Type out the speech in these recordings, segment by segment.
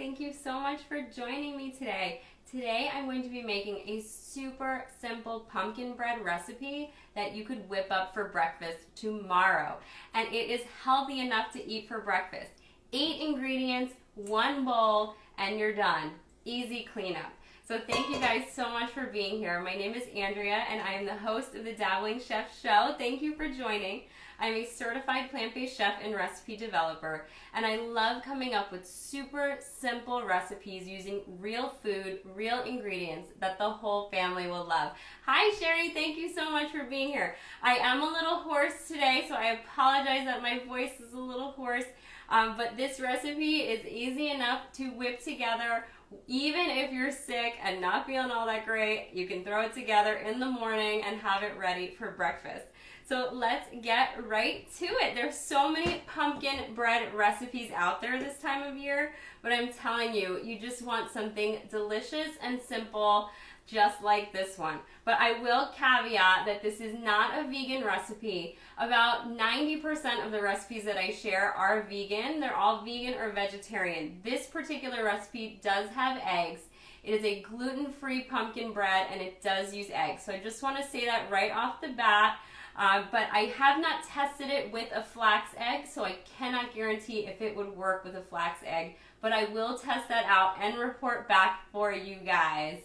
Thank you so much for joining me today. Today I'm going to be making a super simple pumpkin bread recipe that you could whip up for breakfast tomorrow. And it is healthy enough to eat for breakfast. 8 ingredients, 1 bowl, and you're done. Easy cleanup. So thank you guys so much for being here. My name is Andrea and I am the host of the Dabbling Chef show. Thank you for joining. I'm a certified plant-based chef and recipe developer, and I love coming up with super simple recipes using real food, real ingredients that the whole family will love. Hi Sherry, thank you so much for being here. I am a little hoarse today, so I apologize that my voice is a little hoarse, but this recipe is easy enough to whip together. Even if you're sick and not feeling all that great, you can throw it together in the morning and have it ready for breakfast. So let's get right to it. There's so many pumpkin bread recipes out there this time of year, but I'm telling you, you just want something delicious and simple, just like this one. But I will caveat that this is not a vegan recipe. About 90% of the recipes that I share are vegan. They're all vegan or vegetarian. This particular recipe does have eggs. It is a gluten-free pumpkin bread and it does use eggs. So I just want to say that right off the bat. But I have not tested it with a flax egg, so I cannot guarantee if it would work with a flax egg. But I will test that out and report back for you guys.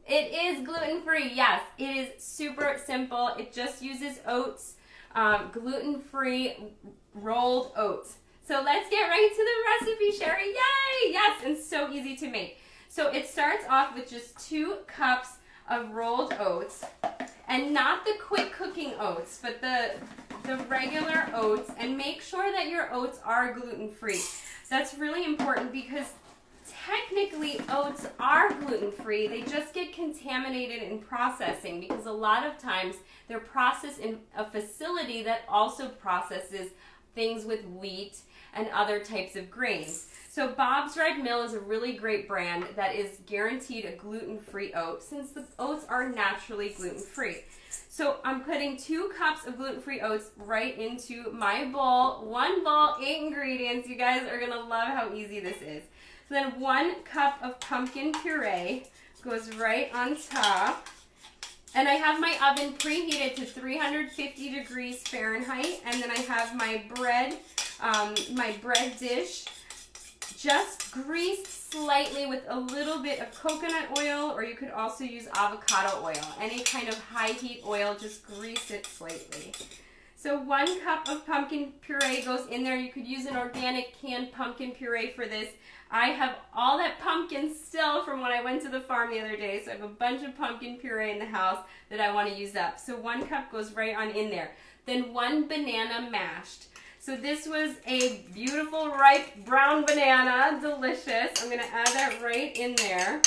It is gluten-free, yes. It is super simple. It just uses oats, gluten-free rolled oats. So let's get right to the recipe, Sherry. Yay! Yes, and so easy to make. So it starts off with just 2 cups of rolled oats, and not the quick cooking oats, but the regular oats, and make sure that your oats are gluten-free. That's really important because technically oats are gluten-free. They just get contaminated in processing because a lot of times they're processed in a facility that also processes things with wheat and other types of grains. So Bob's Red Mill is a really great brand that is guaranteed a gluten-free oat since the oats are naturally gluten-free. So I'm putting 2 cups of gluten-free oats right into my bowl. 1 bowl, 8 ingredients. You guys are going to love how easy this is. So then 1 cup of pumpkin puree goes right on top. And I have my oven preheated to 350 degrees Fahrenheit. And then I have my bread dish just greased slightly with a little bit of coconut oil, or you could also use avocado oil. Any kind of high heat oil, just grease it slightly. So 1 cup of pumpkin puree goes in there. You could use an organic canned pumpkin puree for this. I have all that pumpkin still from when I went to the farm the other day, so I have a bunch of pumpkin puree in the house that I want to use up. So 1 cup goes right on in there. Then 1 banana mashed. So this was a beautiful ripe brown banana, delicious. I'm going to add that right in there.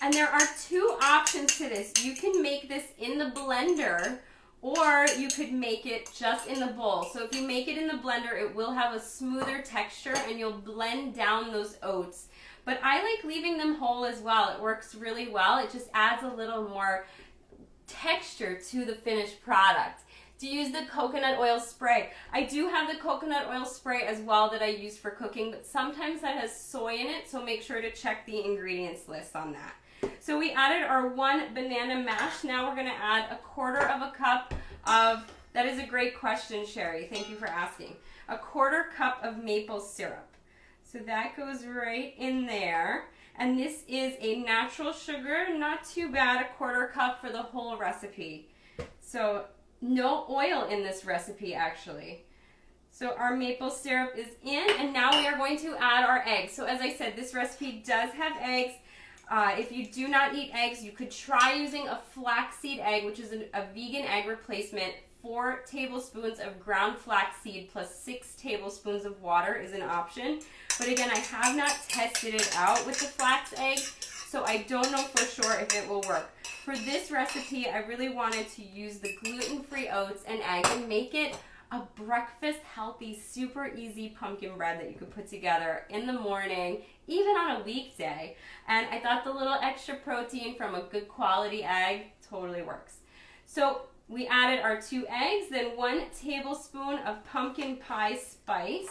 And there are 2 options to this. You can make this in the blender, or you could make it just in the bowl. So if you make it in the blender, it will have a smoother texture and you'll blend down those oats. But I like leaving them whole as well. It works really well. It just adds a little more texture to the finished product. To use the coconut oil spray. I do have the coconut oil spray as well that I use for cooking, but sometimes that has soy in it, so make sure to check the ingredients list on that. So we added our 1 banana mash. Now we're going to add 1/4 cup of, that is a great question, Sherry. Thank you for asking. 1/4 cup of maple syrup. So that goes right in there. And this is a natural sugar, not too bad, 1/4 cup for the whole recipe. So no oil in this recipe actually. So our maple syrup is in, and now we are going to add our eggs. So as I said, this recipe does have eggs. If you do not eat eggs, you could try using a flaxseed egg, which is a vegan egg replacement. 4 tablespoons of ground flaxseed plus 6 tablespoons of water is an option. But again, I have not tested it out with the flax egg, so I don't know for sure if it will work. For this recipe, I really wanted to use the gluten-free oats and egg and make it a breakfast healthy, super easy pumpkin bread that you could put together in the morning, even on a weekday. And I thought the little extra protein from a good quality egg totally works. So we added our 2 eggs, then 1 tablespoon of pumpkin pie spice.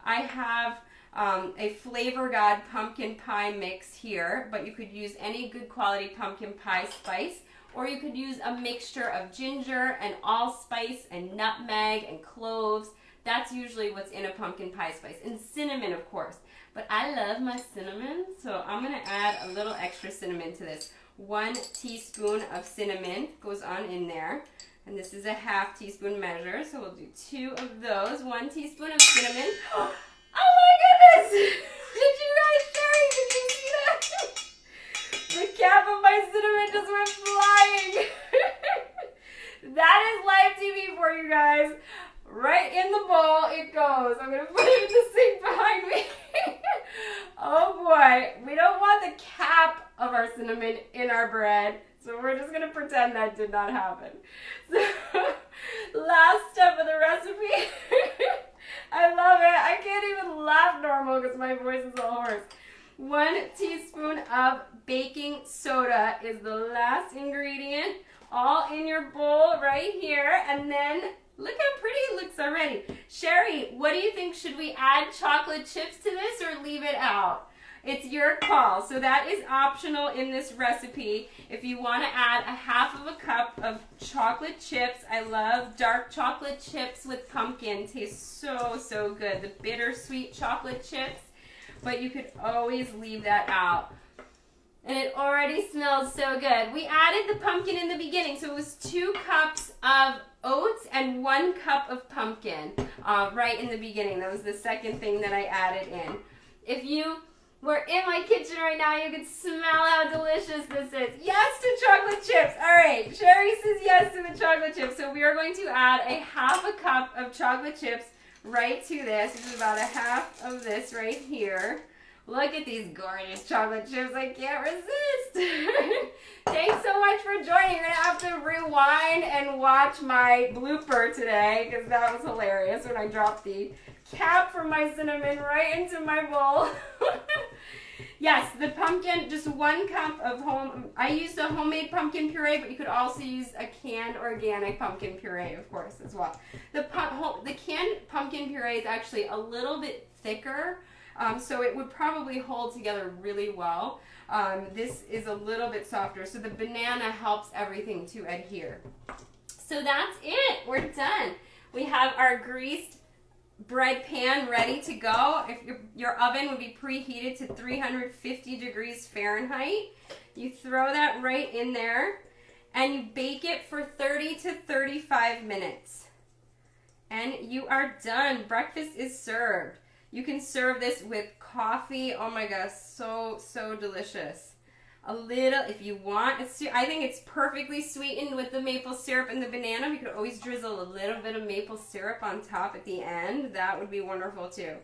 I have a Flavor God pumpkin pie mix here, but you could use any good quality pumpkin pie spice, or you could use a mixture of ginger and allspice and nutmeg and cloves. That's usually what's in a pumpkin pie spice. And cinnamon, of course. But I love my cinnamon, so I'm going to add a little extra cinnamon to this. 1 teaspoon of cinnamon goes on in there. And this is a ½ teaspoon measure, so we'll do 2 of those. 1 teaspoon of cinnamon. Oh my goodness! Did you guys, Sherry, did you see that? The cap of my cinnamon just went flying. That is live TV for you guys. Right in the bowl it goes. I'm going to put it in the sink behind me. Oh boy, we don't want the cap of our cinnamon in our bread, so we're just going to pretend that did not happen. So, last step of the recipe. I love it. I can't even laugh normal because my voice is all hoarse. 1 teaspoon of baking soda is the last ingredient, all in your bowl right here, and then look how pretty it looks already. Sherry, what do you think? Should we add chocolate chips to this or leave it out? It's your call. So that is optional in this recipe. If you want to add a ½ cup of chocolate chips, I love dark chocolate chips with pumpkin. Tastes so, so good. The bittersweet chocolate chips, but you could always leave that out. And it already smells so good. We added the pumpkin in the beginning, so it was 2 cups of oats and 1 cup of pumpkin right in the beginning. That was the second thing that I added in. If you were in my kitchen right now, you could smell how delicious this is. Yes to chocolate chips. All right, Sherry says yes to the chocolate chips. So we are going to add a ½ cup of chocolate chips right to this. This is about a half of this right here. Look at these gorgeous chocolate chips. I can't resist. Thanks so much for joining. You're going to have to rewind and watch my blooper today because that was hilarious when I dropped the cap from my cinnamon right into my bowl. Yes, the pumpkin, just 1 cup of I used a homemade pumpkin puree, but you could also use a canned organic pumpkin puree, of course, as well. The canned pumpkin puree is actually a little bit thicker, so it would probably hold together really well. This is a little bit softer, so the banana helps everything to adhere. So that's it. We're done. We have our greased bread pan ready to go. If your oven would be preheated to 350 degrees Fahrenheit, you throw that right in there and you bake it for 30 to 35 minutes. And you are done. Breakfast is served. You can serve this with coffee. Oh my gosh, so, so delicious. A little, if you want, I think it's perfectly sweetened with the maple syrup and the banana. You could always drizzle a little bit of maple syrup on top at the end. That would be wonderful too.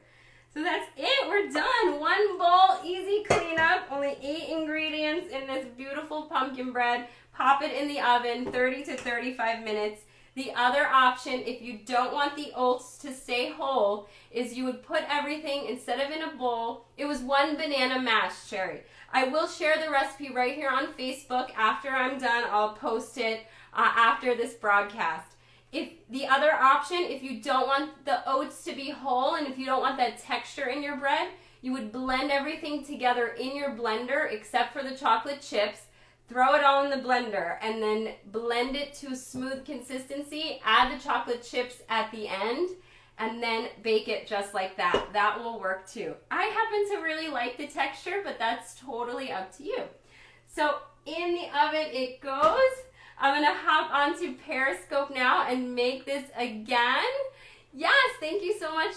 So that's it, we're done. 1 bowl, easy cleanup, only 8 ingredients in this beautiful pumpkin bread. Pop it in the oven, 30 to 35 minutes. The other option, if you don't want the oats to stay whole, is you would put everything, instead of in a bowl, it was 1 banana mash, Sherry. I will share the recipe right here on Facebook. After I'm done, I'll post it after this broadcast. If the other option, if you don't want the oats to be whole and if you don't want that texture in your bread, you would blend everything together in your blender except for the chocolate chips. Throw it all in the blender and then blend it to a smooth consistency. Add the chocolate chips at the end and then bake it just like that. That will work too. I happen to really like the texture, but that's totally up to you. So in the oven it goes. I'm gonna hop onto Periscope now and make this again. Yes, thank you so much,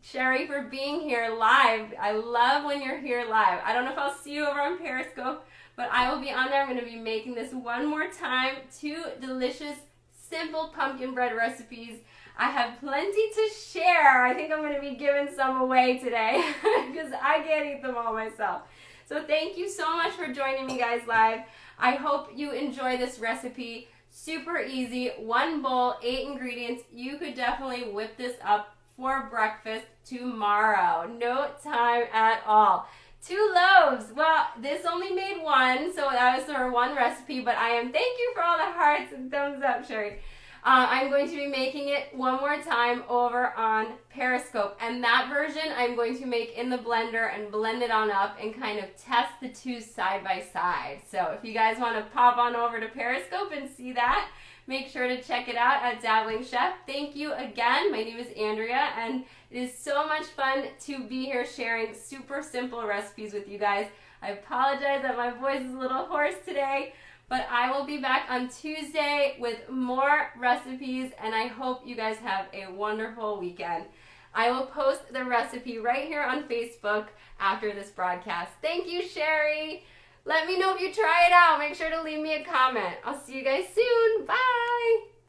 Sherry, for being here live. I love when you're here live. I don't know if I'll see you over on Periscope, but I will be on there. I'm gonna be making this one more time. 2 delicious, simple pumpkin bread recipes. I have plenty to share. I think I'm going to be giving some away today because I can't eat them all myself. So thank you so much for joining me guys live. I hope you enjoy this recipe. Super easy, 1 bowl, 8 ingredients. You could definitely whip this up for breakfast tomorrow. No time at all. 2 loaves. Well, this only made 1, so that was our 1 recipe, but thank you for all the hearts and thumbs up, Sherry. I'm going to be making it one more time over on Periscope. And that version I'm going to make in the blender and blend it on up and kind of test the two side by side. So if you guys want to pop on over to Periscope and see that, make sure to check it out at Dabbling Chef. Thank you again. My name is Andrea, and it is so much fun to be here sharing super simple recipes with you guys. I apologize that my voice is a little hoarse today, but I will be back on Tuesday with more recipes, and I hope you guys have a wonderful weekend. I will post the recipe right here on Facebook after this broadcast. Thank you, Sherry. Let me know if you try it out. Make sure to leave me a comment. I'll see you guys soon. Bye.